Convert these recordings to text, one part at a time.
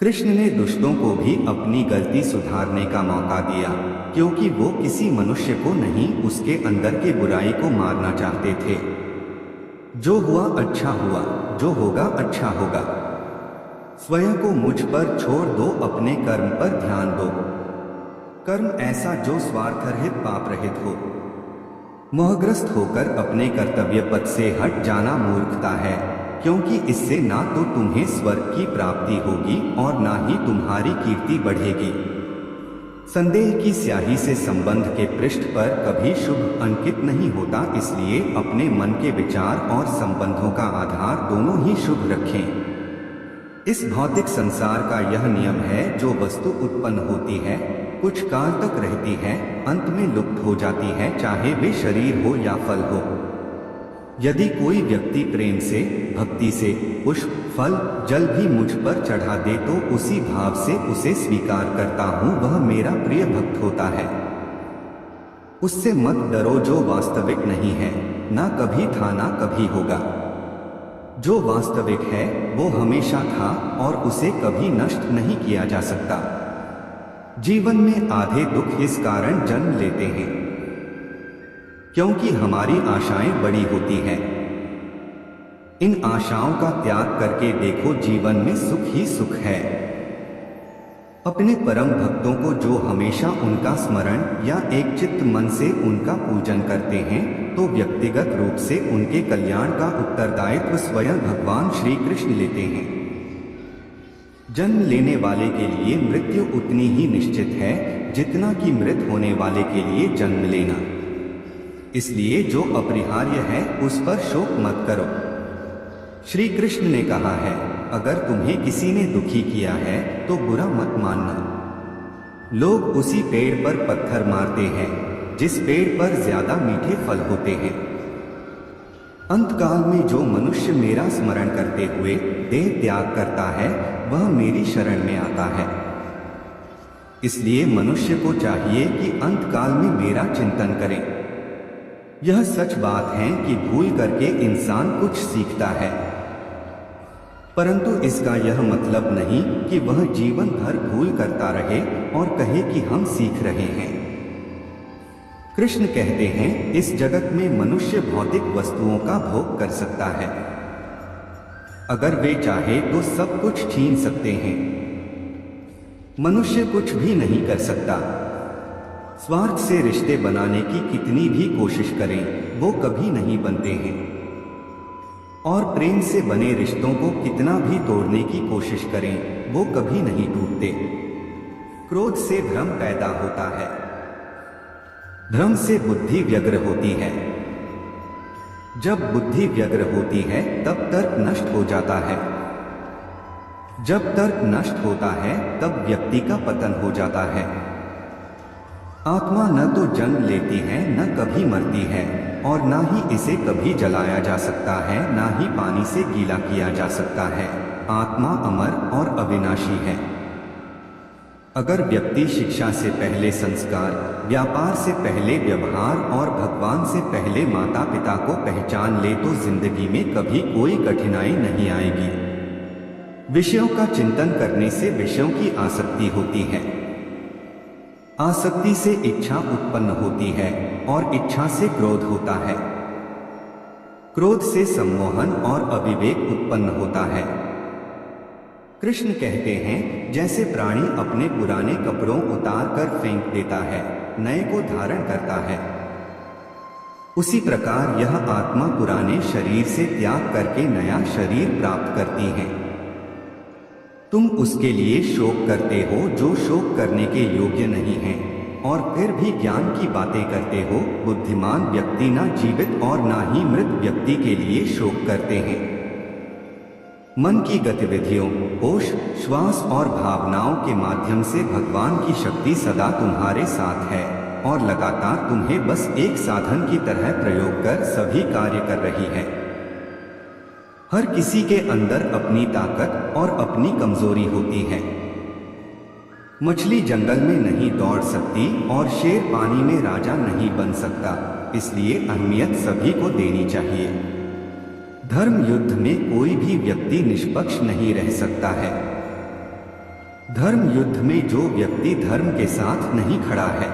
कृष्ण ने दुष्टों को भी अपनी गलती सुधारने का मौका दिया, क्योंकि वो किसी मनुष्य को नहीं, उसके अंदर के बुराई को मारना चाहते थे। जो हुआ अच्छा हुआ, जो होगा अच्छा होगा। स्वयं को मुझ पर छोड़ दो, अपने कर्म पर ध्यान दो। कर्म ऐसा जो स्वार्थरहित पाप रहित हो। मोहग्रस्त होकर अपने कर्तव्य पथ से हट जाना मूर्खता है, क्योंकि इससे ना तो तुम्हें स्वर्ग की प्राप्ति होगी और ना ही तुम्हारी कीर्ति बढ़ेगी। संदेह की स्याही से संबंध के पृष्ठ पर कभी शुभ अंकित नहीं होता, इसलिए अपने मन के विचार और संबंधों का आधार दोनों ही शुभ रखें। इस भौतिक संसार का यह नियम है, जो वस्तु उत्पन्न होती है, कुछ काल तक रहती है, अंत में लुप्त हो जाती है, चाहे वे शरीर हो या फल हो। यदि कोई व्यक्ति प्रेम से, भक्ति से पुष्प, फल, जल भी मुझ पर चढ़ा दे तो उसी भाव से उसे स्वीकार करता हूँ, वह मेरा प्रिय भक्त होता है। उससे मत डरो जो वास्तविक नहीं है, ना कभी था ना कभी होगा। जो वास्तविक है वो हमेशा था और उसे कभी नष्ट नहीं किया जा सकता। जीवन में आधे दुख इस कारण जन्म लेते हैं क्योंकि हमारी आशाएं बड़ी होती हैं। इन आशाओं का त्याग करके देखो, जीवन में सुख ही सुख है। अपने परम भक्तों को जो हमेशा उनका स्मरण या एक चित्त मन से उनका पूजन करते हैं, तो व्यक्तिगत रूप से उनके कल्याण का उत्तरदायित्व स्वयं भगवान श्री कृष्ण लेते हैं। जन्म लेने वाले के लिए मृत्यु उतनी ही निश्चित है जितना कि मृत होने वाले के लिए जन्म लेना। इसलिए जो अपरिहार्य है उस पर शोक मत करो। श्री कृष्ण ने कहा है, अगर तुम्हें किसी ने दुखी किया है तो बुरा मत मानना। लोग उसी पेड़ पर पत्थर मारते हैं जिस पेड़ पर ज्यादा मीठे फल होते हैं। अंतकाल में जो मनुष्य मेरा स्मरण करते हुए देह त्याग करता है, वह मेरी शरण में आता है। इसलिए मनुष्य को चाहिए कि अंतकाल में मेरा चिंतन करें। यह सच बात है कि भूल करके इंसान कुछ सीखता है, परंतु इसका यह मतलब नहीं कि वह जीवन भर भूल करता रहे और कहे कि हम सीख रहे हैं। कृष्ण कहते हैं, इस जगत में मनुष्य भौतिक वस्तुओं का भोग कर सकता है। अगर वे चाहे तो सब कुछ छीन सकते हैं। मनुष्य कुछ भी नहीं कर सकता। स्वार्थ से रिश्ते बनाने की कितनी भी कोशिश करें, वो कभी नहीं बनते हैं। और प्रेम से बने रिश्तों को कितना भी तोड़ने की कोशिश करें, वो कभी नहीं टूटते। क्रोध से भ्रम पैदा होता है, भ्रम से बुद्धि व्यग्र होती है। जब बुद्धि व्यग्र होती है तब तर्क नष्ट हो जाता है। जब तर्क नष्ट होता है तब व्यक्ति का पतन हो जाता है। आत्मा न तो जन्म लेती है, न कभी मरती है, और न ही इसे कभी जलाया जा सकता है, न ही पानी से गीला किया जा सकता है। आत्मा अमर और अविनाशी है। अगर व्यक्ति शिक्षा से पहले संस्कार, व्यापार से पहले व्यवहार और भगवान से पहले माता पिता को पहचान ले तो जिंदगी में कभी कोई कठिनाई नहीं आएगी। विषयों का चिंतन करने से विषयों की आसक्ति होती है। आसक्ति से इच्छा उत्पन्न होती है और इच्छा से क्रोध होता है। क्रोध से सम्मोहन और अविवेक उत्पन्न होता है। कृष्ण कहते हैं, जैसे प्राणी अपने पुराने कपड़ों उतार कर फेंक देता है, नए को धारण करता है, उसी प्रकार यह आत्मा पुराने शरीर से त्याग करके नया शरीर प्राप्त करती है। तुम उसके लिए शोक करते हो जो शोक करने के योग्य नहीं है, और फिर भी ज्ञान की बातें करते हो। बुद्धिमान व्यक्ति ना जीवित और ना ही मृत व्यक्ति के लिए शोक करते हैं। मन की गतिविधियों, होश, श्वास और भावनाओं के माध्यम से भगवान की शक्ति सदा तुम्हारे साथ है और लगातार तुम्हें बस एक साधन की तरह प्रयोग कर सभी कार्य कर रही है। हर किसी के अंदर अपनी ताकत और अपनी कमजोरी होती है। मछली जंगल में नहीं दौड़ सकती और शेर पानी में राजा नहीं बन सकता, इसलिए अहमियत सभी को देनी चाहिए। धर्म युद्ध में कोई भी व्यक्ति निष्पक्ष नहीं रह सकता है। धर्म युद्ध में जो व्यक्ति धर्म के साथ नहीं खड़ा है,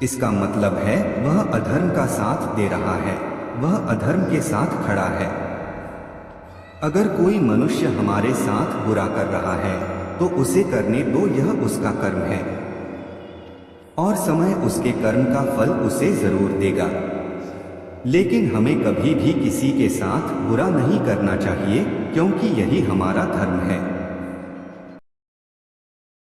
इसका मतलब है वह अधर्म का साथ दे रहा है, वह अधर्म के साथ खड़ा है। अगर कोई मनुष्य हमारे साथ बुरा कर रहा है तो उसे करने दो, यह उसका कर्म है और समय उसके कर्म का फल उसे जरूर देगा। लेकिन हमें कभी भी किसी के साथ बुरा नहीं करना चाहिए, क्योंकि यही हमारा धर्म है।